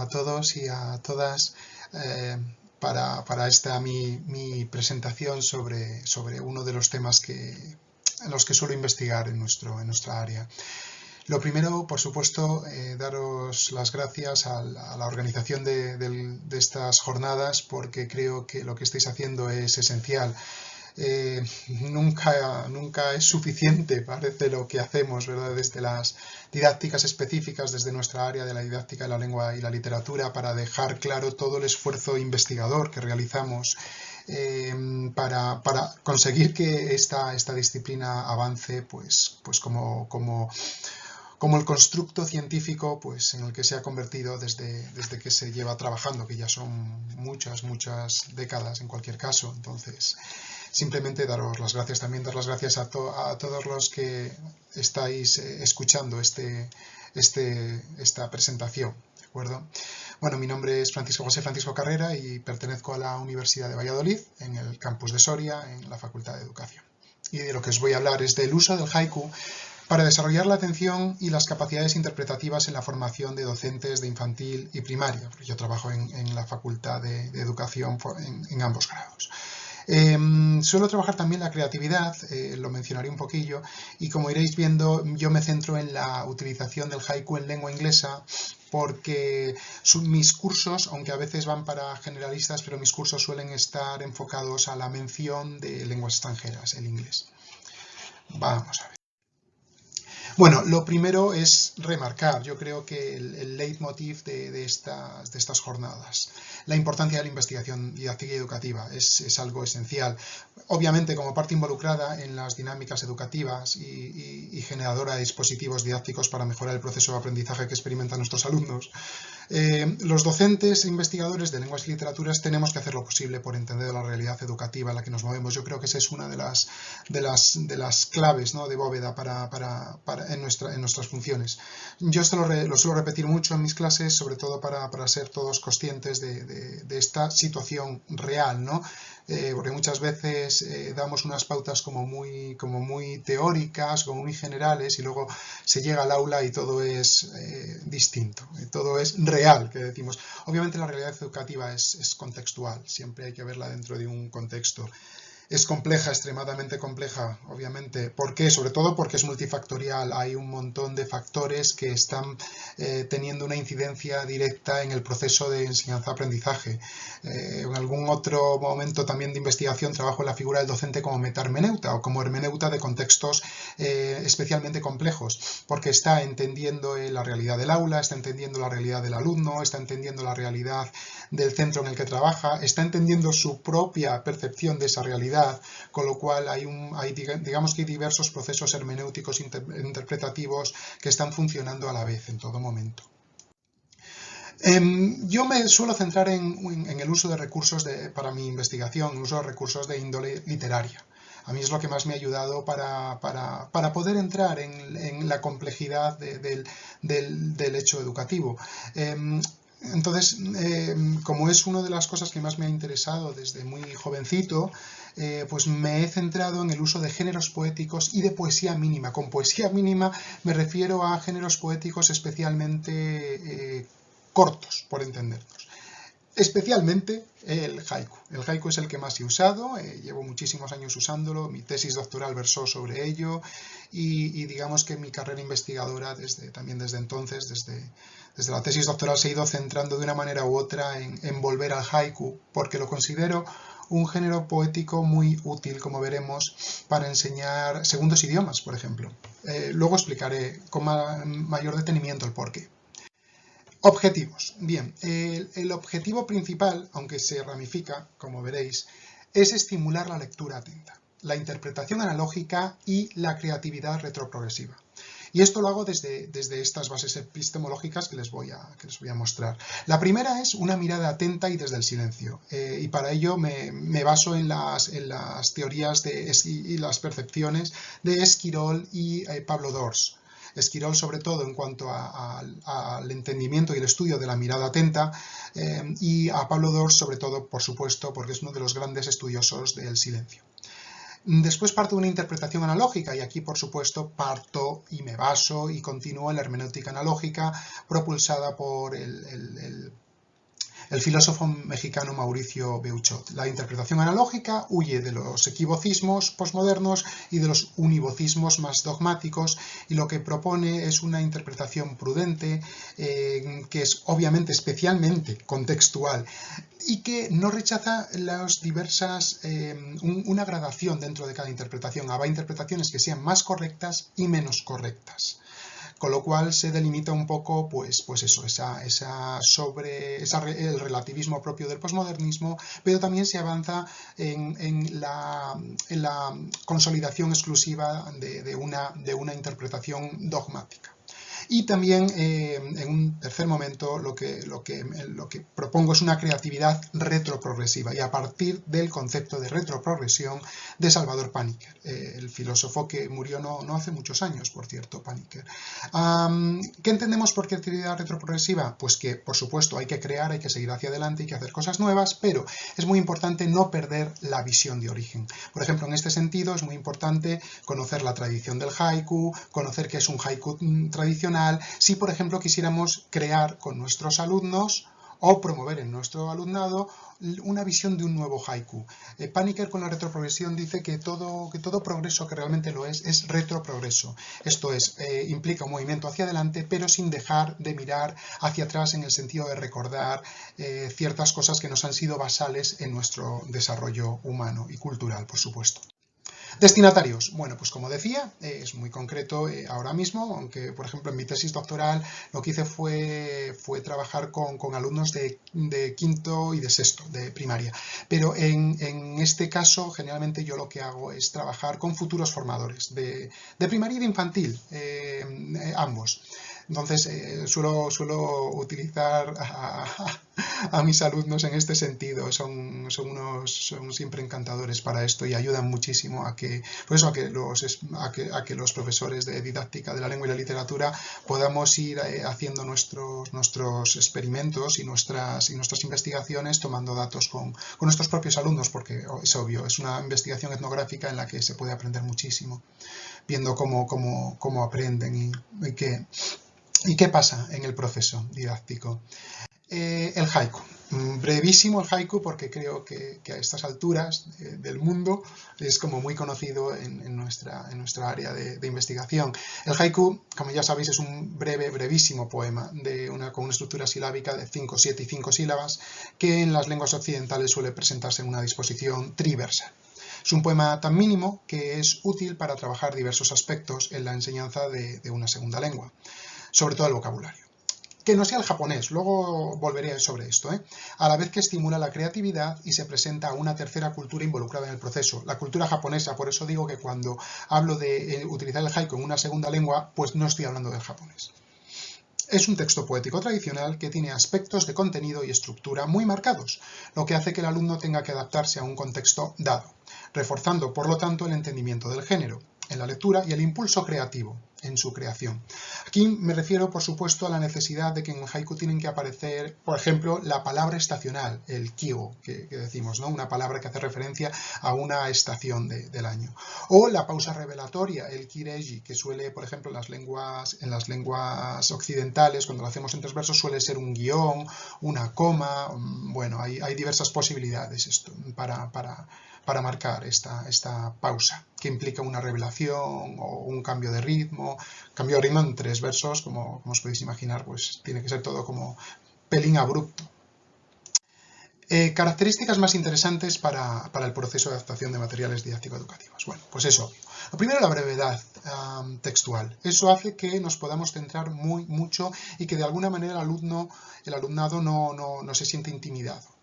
todos y a todas para esta mi presentación sobre uno de los temas en los que suelo investigar en nuestra área. Lo primero, por supuesto, daros las gracias a la organización de estas jornadas, porque creo que lo que estáis haciendo es esencial. Nunca es suficiente, parece, lo que hacemos, ¿verdad?, desde las didácticas específicas, desde nuestra área de la didáctica de la lengua y la literatura, para dejar claro todo el esfuerzo investigador que realizamos para conseguir que esta disciplina avance, pues como el constructo científico pues, en el que se ha convertido desde que se lleva trabajando, que ya son muchas décadas en cualquier caso. Entonces, simplemente daros las gracias también, dar las gracias a todos los que estáis escuchando esta presentación, ¿de acuerdo? Bueno, mi nombre es José Francisco Carrera y pertenezco a la Universidad de Valladolid, en el campus de Soria, en la Facultad de Educación. Y de lo que os voy a hablar es del uso del haiku para desarrollar la atención y las capacidades interpretativas en la formación de docentes de infantil y primaria, porque yo trabajo en la Facultad de Educación en ambos grados. Suelo trabajar también la creatividad, lo mencionaré un poquillo, y como iréis viendo, yo me centro en la utilización del haiku en lengua inglesa, porque mis cursos, aunque a veces van para generalistas, pero mis cursos suelen estar enfocados a la mención de lenguas extranjeras, el inglés. Vamos a ver. Bueno, lo primero es remarcar, yo creo que el leitmotiv de estas jornadas, la importancia de la investigación didáctica y educativa es algo esencial. Obviamente, como parte involucrada en las dinámicas educativas y generadora de dispositivos didácticos para mejorar el proceso de aprendizaje que experimentan nuestros alumnos, los docentes e investigadores de lenguas y literaturas tenemos que hacer lo posible por entender la realidad educativa en la que nos movemos. Yo creo que esa es una de las claves, ¿no?, de bóveda en nuestras funciones. Yo esto lo suelo repetir mucho en mis clases, sobre todo para ser todos conscientes de esta situación real, ¿no? Porque muchas veces damos unas pautas como muy teóricas, como muy generales, y luego se llega al aula y todo es distinto, todo es real, que decimos. Obviamente la realidad educativa es contextual, siempre hay que verla dentro de un contexto. Es compleja, extremadamente compleja, obviamente. ¿Por qué? Sobre todo porque es multifactorial. Hay un montón de factores que están teniendo una incidencia directa en el proceso de enseñanza-aprendizaje. En algún otro momento también de investigación trabajo en la figura del docente como metahermeneuta o como hermeneuta de contextos especialmente complejos, porque está entendiendo la realidad del aula, está entendiendo la realidad del alumno, está entendiendo la realidad del centro en el que trabaja, está entendiendo su propia percepción de esa realidad, con lo cual digamos que hay diversos procesos hermenéuticos interpretativos que están funcionando a la vez en todo momento. Yo me suelo centrar en el uso de recursos para mi investigación, el uso de recursos de índole literaria. A mí es lo que más me ha ayudado para poder entrar en la complejidad del hecho educativo. Entonces, como es una de las cosas que más me ha interesado desde muy jovencito, pues me he centrado en el uso de géneros poéticos y de poesía mínima. Con poesía mínima me refiero a géneros poéticos especialmente cortos, por entendernos. Especialmente el haiku. El haiku es el que más he usado, llevo muchísimos años usándolo, mi tesis doctoral versó sobre ello y digamos que mi carrera investigadora también desde entonces, desde la tesis doctoral, se ha ido centrando de una manera u otra en volver al haiku, porque lo considero un género poético muy útil, como veremos, para enseñar segundos idiomas, por ejemplo. Luego explicaré con mayor detenimiento el porqué. Objetivos. Bien, el objetivo principal, aunque se ramifica, como veréis, es estimular la lectura atenta, la interpretación analógica y la creatividad retroprogresiva. Y esto lo hago desde estas bases epistemológicas que les voy a mostrar. La primera es una mirada atenta y desde el silencio. Y para ello me baso en las teorías y las percepciones de Esquirol y Pablo Dors. Esquirol sobre todo en cuanto al entendimiento y el estudio de la mirada atenta, y a Pablo Dors sobre todo, por supuesto, porque es uno de los grandes estudiosos del silencio. Después parto de una interpretación analógica y aquí, por supuesto, parto y me baso y continúo en la hermenéutica analógica propulsada por el filósofo mexicano Mauricio Beuchot. La interpretación analógica huye de los equivocismos posmodernos y de los univocismos más dogmáticos y lo que propone es una interpretación prudente que es obviamente especialmente contextual y que no rechaza las diversas, una gradación dentro de cada interpretación. Habrá interpretaciones que sean más correctas y menos correctas. Con lo cual se delimita un poco, pues eso, el relativismo propio del posmodernismo, pero también se avanza en la consolidación exclusiva de una interpretación dogmática. Y también, en un tercer momento, lo que propongo es una creatividad retroprogresiva y a partir del concepto de retroprogresión de Salvador Paniker, el filósofo que murió no hace muchos años, por cierto, Paniker. ¿Qué entendemos por creatividad retroprogresiva? Pues que, por supuesto, hay que crear, hay que seguir hacia adelante, hay que hacer cosas nuevas, pero es muy importante no perder la visión de origen. Por ejemplo, en este sentido es muy importante conocer la tradición del haiku, conocer qué es un haiku tradicional, si por ejemplo quisiéramos crear con nuestros alumnos o promover en nuestro alumnado una visión de un nuevo haiku. Paniker con la retroprogresión dice que todo progreso que realmente lo es retroprogreso. Esto es, implica un movimiento hacia adelante, pero sin dejar de mirar hacia atrás en el sentido de recordar ciertas cosas que nos han sido basales en nuestro desarrollo humano y cultural, por supuesto. Destinatarios. Bueno, pues como decía, es muy concreto ahora mismo, aunque por ejemplo en mi tesis doctoral lo que hice fue trabajar con alumnos de quinto y de sexto, de primaria. Pero en este caso, generalmente yo lo que hago es trabajar con futuros formadores de primaria y de infantil, ambos. Entonces, suelo utilizar a mis alumnos en este sentido. Son siempre encantadores para esto y ayudan muchísimo a que los profesores de didáctica de la lengua y la literatura podamos ir haciendo nuestros experimentos y nuestras investigaciones tomando datos con nuestros propios alumnos, porque es obvio, es una investigación etnográfica en la que se puede aprender muchísimo, viendo cómo aprenden y qué pasa en el proceso didáctico. El haiku. Brevísimo el haiku porque creo que a estas alturas del mundo es como muy conocido en nuestra área de investigación. El haiku, como ya sabéis, es un brevísimo poema con una estructura silábica de 5, 7 y 5 sílabas que en las lenguas occidentales suele presentarse en una disposición triversal. Es un poema tan mínimo que es útil para trabajar diversos aspectos en la enseñanza de una segunda lengua, sobre todo el vocabulario. Que no sea el japonés, luego volveré sobre esto, a la vez que estimula la creatividad y se presenta a una tercera cultura involucrada en el proceso, la cultura japonesa. Por eso digo que cuando hablo de utilizar el haiku en una segunda lengua, pues no estoy hablando del japonés. Es un texto poético tradicional que tiene aspectos de contenido y estructura muy marcados, lo que hace que el alumno tenga que adaptarse a un contexto dado, reforzando por lo tanto el entendimiento del género en la lectura y el impulso creativo en su creación. Aquí me refiero, por supuesto, a la necesidad de que en el haiku tienen que aparecer, por ejemplo, la palabra estacional, el kyo, que decimos, ¿no? Una palabra que hace referencia a una estación del año. O la pausa revelatoria, el kireji, que suele, por ejemplo, en las lenguas occidentales, cuando lo hacemos en tres versos, suele ser un guión, una coma. Bueno, hay diversas posibilidades esto para marcar esta pausa, que implica una revelación o un cambio de ritmo. Cambio de ritmo en tres versos, como os podéis imaginar, pues tiene que ser todo como pelín abrupto. Características más interesantes para el proceso de adaptación de materiales didáctico-educativos. Bueno, pues eso. Lo primero, la brevedad textual. Eso hace que nos podamos centrar mucho y que de alguna manera el alumnado no se siente intimidado.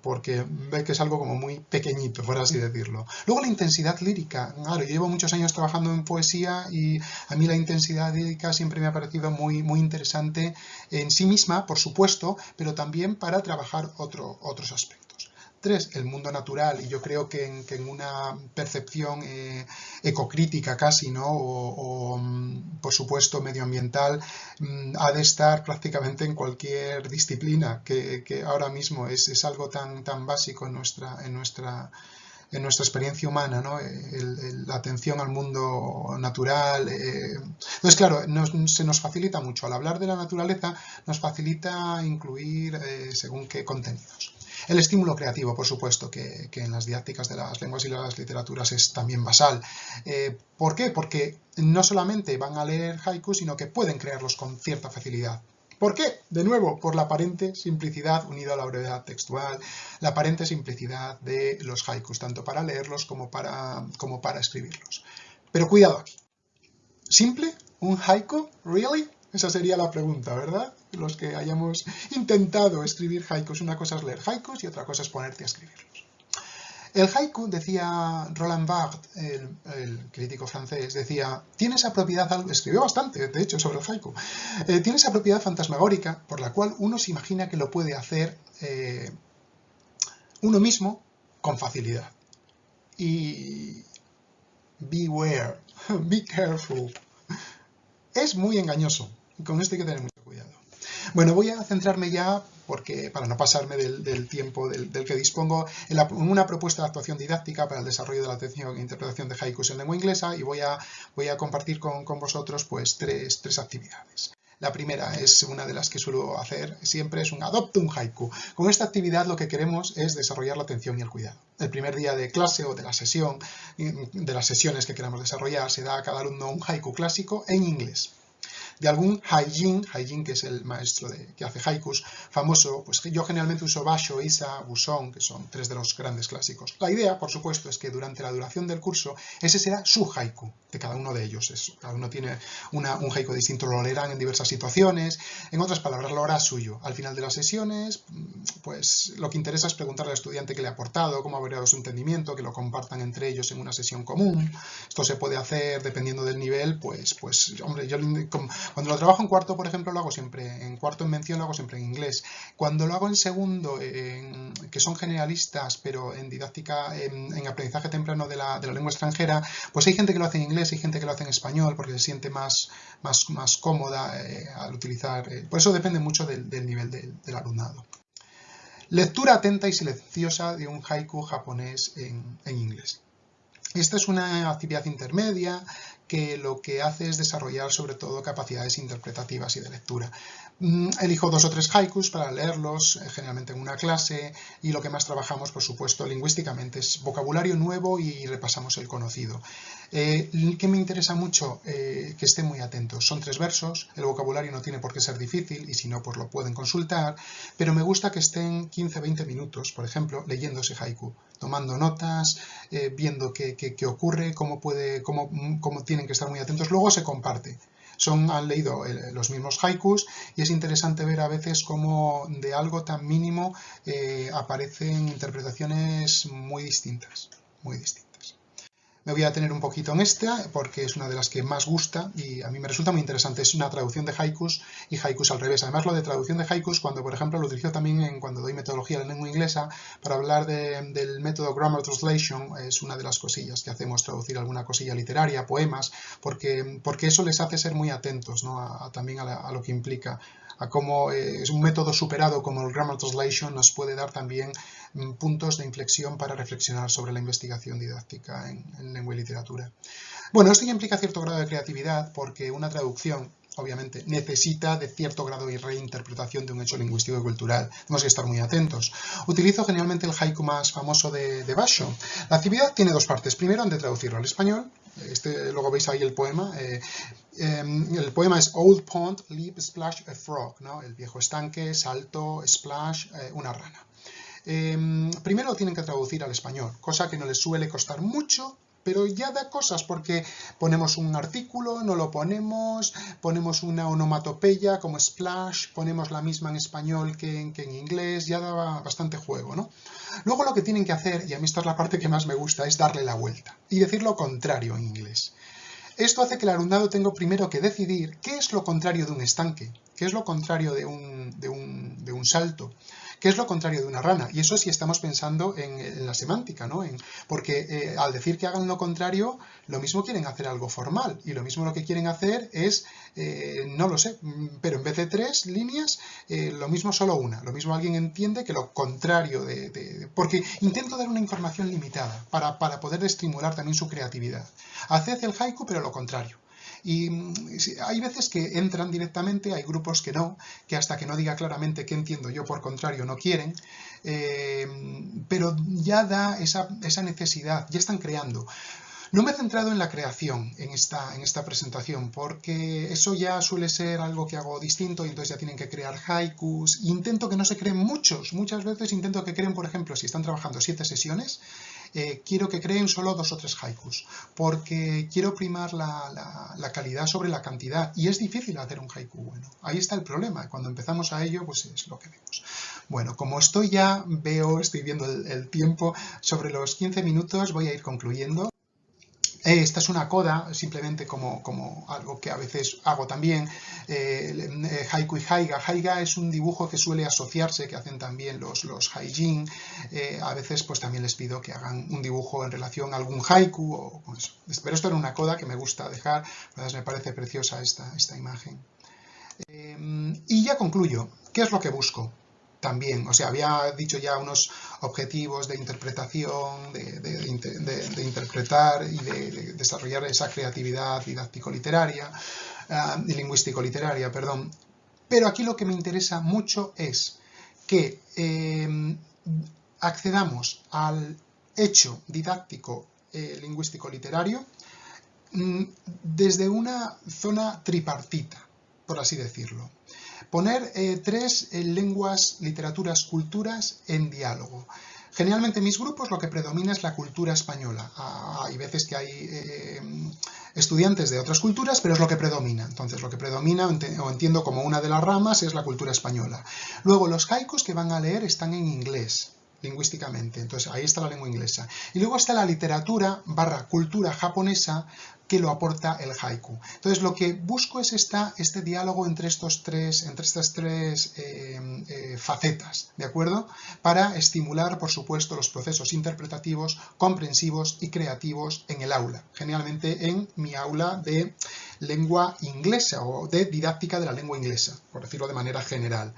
Porque ve que es algo como muy pequeñito, por así decirlo. Luego la intensidad lírica. Claro, yo llevo muchos años trabajando en poesía y a mí la intensidad lírica siempre me ha parecido muy interesante en sí misma, por supuesto, pero también para trabajar otros aspectos. 3, el mundo natural, y yo creo que en una percepción ecocrítica casi, ¿no? o por supuesto medioambiental, ha de estar prácticamente en cualquier disciplina, que ahora mismo es algo tan básico en en nuestra experiencia humana, ¿no? La atención al mundo natural. Entonces, claro, se nos facilita mucho. Al hablar de la naturaleza, nos facilita incluir según qué contenidos. El estímulo creativo, por supuesto, que en las didácticas de las lenguas y las literaturas es también basal. ¿Por qué? Porque no solamente van a leer haikus, sino que pueden crearlos con cierta facilidad. ¿Por qué? De nuevo, por la aparente simplicidad unida a la brevedad textual, la aparente simplicidad de los haikus, tanto para leerlos como para escribirlos. Pero cuidado aquí. ¿Simple? ¿Un haiku? ¿Really? Esa sería la pregunta, ¿verdad? Los que hayamos intentado escribir haikus. Una cosa es leer haikus y otra cosa es ponerte a escribirlos. El haiku, decía Roland Barthes, el crítico francés, decía, tiene esa propiedad, escribió bastante, de hecho, sobre el haiku, tiene esa propiedad fantasmagórica por la cual uno se imagina que lo puede hacer uno mismo con facilidad. Y beware, be careful. Es muy engañoso, y con esto hay que tener mucho cuidado. Bueno, voy a centrarme ya, porque para no pasarme del tiempo del que dispongo, en una propuesta de actuación didáctica para el desarrollo de la atención e interpretación de haikus en lengua inglesa, y voy a compartir con vosotros pues tres actividades. La primera es una de las que suelo hacer siempre, es un adopta un haiku. Con esta actividad lo que queremos es desarrollar la atención y el cuidado. El primer día de clase o de la sesión, de las sesiones que queramos desarrollar, se da a cada alumno un haiku clásico en inglés. De algún Haijin, que es el maestro que hace haikus, famoso, pues yo generalmente uso Basho, Isa, Busong, que son tres de los grandes clásicos. La idea, por supuesto, es que durante la duración del curso, ese será su haiku, de cada uno de ellos. Cada uno tiene un haiku distinto, lo leerán en diversas situaciones, en otras palabras, lo hará suyo. Al final de las sesiones, pues lo que interesa es preguntarle al estudiante qué le ha aportado, cómo ha variado su entendimiento, que lo compartan entre ellos en una sesión común. Esto se puede hacer dependiendo del nivel, pues hombre, yo cuando lo trabajo en cuarto, por ejemplo, lo hago siempre, en cuarto en mención lo hago siempre en inglés. Cuando lo hago en segundo, que son generalistas, pero en didáctica, en aprendizaje temprano de la lengua extranjera, pues hay gente que lo hace en inglés, hay gente que lo hace en español, porque se siente más cómoda al utilizar. Por eso depende mucho del nivel del alumnado. Lectura atenta y silenciosa de un haiku japonés en inglés. Esta es una actividad intermedia que lo que hace es desarrollar sobre todo capacidades interpretativas y de lectura. Elijo 2 o 3 haikus para leerlos, generalmente en una clase, y lo que más trabajamos, por supuesto, lingüísticamente es vocabulario nuevo y repasamos el conocido. ¿Qué me interesa mucho? Que estén muy atentos. Son 3 versos, el vocabulario no tiene por qué ser difícil y si no, pues lo pueden consultar, pero me gusta que estén 15-20 minutos, por ejemplo, leyendo ese haiku, tomando notas, viendo qué ocurre, cómo tienen que estar muy atentos. Luego se comparte. Han leído los mismos haikus y es interesante ver a veces cómo de algo tan mínimo aparecen interpretaciones muy distintas, muy distintas. Me voy a detener un poquito en esta porque es una de las que más gusta y a mí me resulta muy interesante. Es una traducción de haikus y haikus al revés. Además, lo de traducción de haikus, cuando por ejemplo lo utilizo también cuando doy metodología de la lengua inglesa para hablar del método Grammar Translation, es una de las cosillas que hacemos, traducir alguna cosilla literaria, poemas, porque eso les hace ser muy atentos, ¿no? También a lo que implica, a cómo es un método superado como el Grammar Translation nos puede dar también puntos de inflexión para reflexionar sobre la investigación didáctica en lengua y literatura. Bueno, esto ya implica cierto grado de creatividad porque una traducción, obviamente, necesita de cierto grado de reinterpretación de un hecho lingüístico y cultural. Tenemos que estar muy atentos. Utilizo generalmente el haiku más famoso de Basho. La actividad tiene 2 partes. Primero, han de traducirlo al español. Luego veis ahí el poema. El poema es Old Pond, Leap, Splash, a Frog, ¿no? El viejo estanque, salto, splash, una rana. Primero lo tienen que traducir al español, cosa que no les suele costar mucho, pero ya da cosas porque ponemos un artículo, no lo ponemos una onomatopeya como splash, ponemos la misma en español que en inglés, ya da bastante juego, ¿no? Luego lo que tienen que hacer, y a mí esta es la parte que más me gusta, es darle la vuelta y decir lo contrario en inglés. Esto hace que el alumnado tenga primero que decidir qué es lo contrario de un estanque, qué es lo contrario de un salto, ¿Qué es lo contrario de una rana? Y eso si estamos pensando en la semántica, ¿no? Porque al decir que hagan lo contrario, lo mismo quieren hacer algo formal, y lo mismo lo que quieren hacer es, no lo sé, pero en vez de 3 líneas, lo mismo solo una. Lo mismo alguien entiende que lo contrario porque intento dar una información limitada para poder estimular también su creatividad. Haced el haiku, pero lo contrario. Y hay veces que entran directamente, hay grupos que no, que hasta que no diga claramente qué entiendo yo por contrario no quieren, pero ya da esa necesidad, ya están creando. No me he centrado en la creación en esta presentación, porque eso ya suele ser algo que hago distinto, y entonces ya tienen que crear haikus. Intento que no se creen muchas veces intento que creen, por ejemplo, si están trabajando 7 sesiones, quiero que creen solo 2 o 3 haikus, porque quiero primar la calidad sobre la cantidad, y es difícil hacer un haiku bueno. Ahí está el problema, cuando empezamos a ello, pues es lo que vemos. Bueno, como estoy viendo el tiempo sobre los 15 minutos, voy a ir concluyendo. Esta es una coda, simplemente como algo que a veces hago también, haiku y haiga. Haiga es un dibujo que suele asociarse, que hacen también los haijin. A veces pues también les pido que hagan un dibujo en relación a algún haiku o con eso. Pero esto era una coda que me gusta dejar, pues me parece preciosa esta imagen. Y ya concluyo. ¿Qué es lo que busco? También, o sea, había dicho ya unos objetivos de interpretación, de interpretar y de desarrollar esa creatividad didáctico-literaria, lingüístico-literaria, perdón. Pero aquí lo que me interesa mucho es que accedamos al hecho didáctico lingüístico-literario desde una zona tripartita, por así decirlo. Poner 3 lenguas, literaturas, culturas en diálogo. Generalmente en mis grupos lo que predomina es la cultura española. Hay veces que hay estudiantes de otras culturas, pero es lo que predomina. Entonces lo que predomina, o entiendo como una de las ramas, es la cultura española. Luego los haikus que van a leer están en inglés, lingüísticamente. Entonces ahí está la lengua inglesa. Y luego está la literatura / cultura japonesa, que lo aporta el haiku. Entonces lo que busco es este diálogo entre estas tres facetas, ¿de acuerdo? Para estimular, por supuesto, los procesos interpretativos, comprensivos y creativos en el aula. Generalmente en mi aula de lengua inglesa o de didáctica de la lengua inglesa, por decirlo de manera general.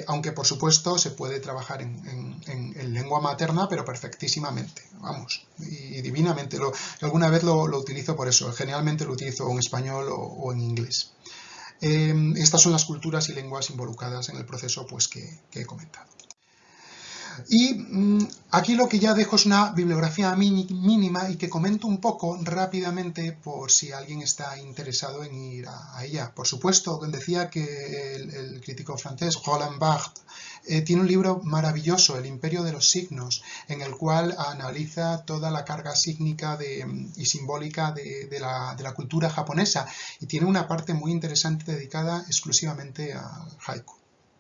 Aunque por supuesto se puede trabajar en lengua materna, pero perfectísimamente, vamos, y divinamente. Alguna vez lo utilizo por eso, generalmente lo utilizo en español o en inglés. Estas son las culturas y lenguas involucradas en el proceso pues, que he comentado. Y aquí lo que ya dejo es una bibliografía mínima y que comento un poco rápidamente por si alguien está interesado en ir a ella. Por supuesto, decía que el crítico francés Roland Barthes tiene un libro maravilloso, El Imperio de los Signos, en el cual analiza toda la carga sígnica y simbólica de la cultura japonesa, y tiene una parte muy interesante dedicada exclusivamente al haiku.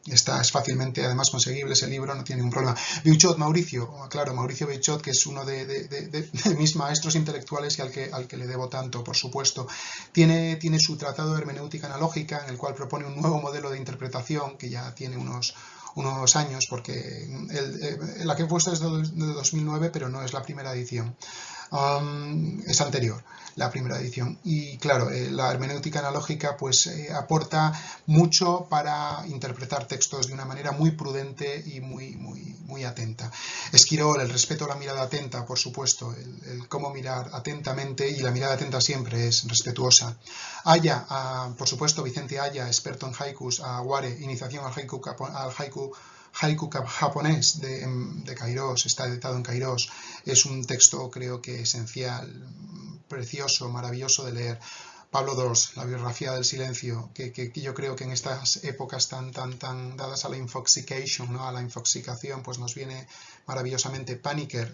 Es fácilmente, además, conseguible ese libro, no tiene ningún problema. Beuchot, Mauricio Beuchot, que es uno de mis maestros intelectuales y al que le debo tanto, por supuesto. Tiene su tratado de hermenéutica analógica, en el cual propone un nuevo modelo de interpretación que ya tiene unos años, porque la que he puesto es de 2009, pero no es la primera edición. Es anterior, la primera edición. Y claro, la hermenéutica analógica pues aporta mucho para interpretar textos de una manera muy prudente y muy atenta. Esquirol, el respeto a la mirada atenta, por supuesto, el cómo mirar atentamente, y la mirada atenta siempre es respetuosa. Aya, por supuesto, Vicente Aya, experto en haikus. Ware, iniciación al haiku japonés de Kairos, está editado en Kairos. Es un texto, creo que esencial, precioso, maravilloso de leer. Pablo Dors, La biografía del silencio, que yo creo que en estas épocas tan dadas a la infoxication, ¿no? A la infoxicación, pues nos viene maravillosamente. Paniker,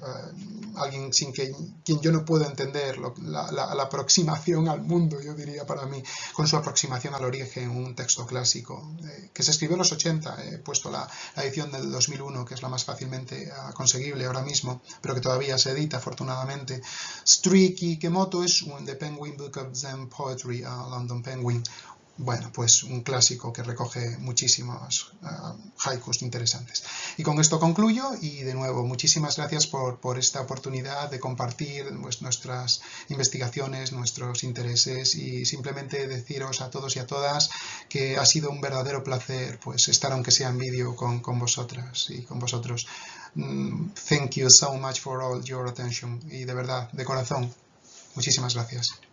alguien quien yo no puedo entender la aproximación al mundo, yo diría para mí, con su aproximación al origen, un texto clásico, que se escribió en los 80, he puesto la edición del 2001, que es la más fácilmente conseguible ahora mismo, pero que todavía se edita, afortunadamente. Streaky Kemoto es The Penguin Book of Zen Poetry, London Penguin. bueno, pues un clásico que recoge muchísimos haikus interesantes. Y con esto concluyo y de nuevo muchísimas gracias por esta oportunidad de compartir pues, nuestras investigaciones, nuestros intereses y simplemente deciros a todos y a todas que ha sido un verdadero placer pues estar aunque sea en vídeo con vosotras y con vosotros. Thank you so much for all your attention y de verdad, de corazón, muchísimas gracias.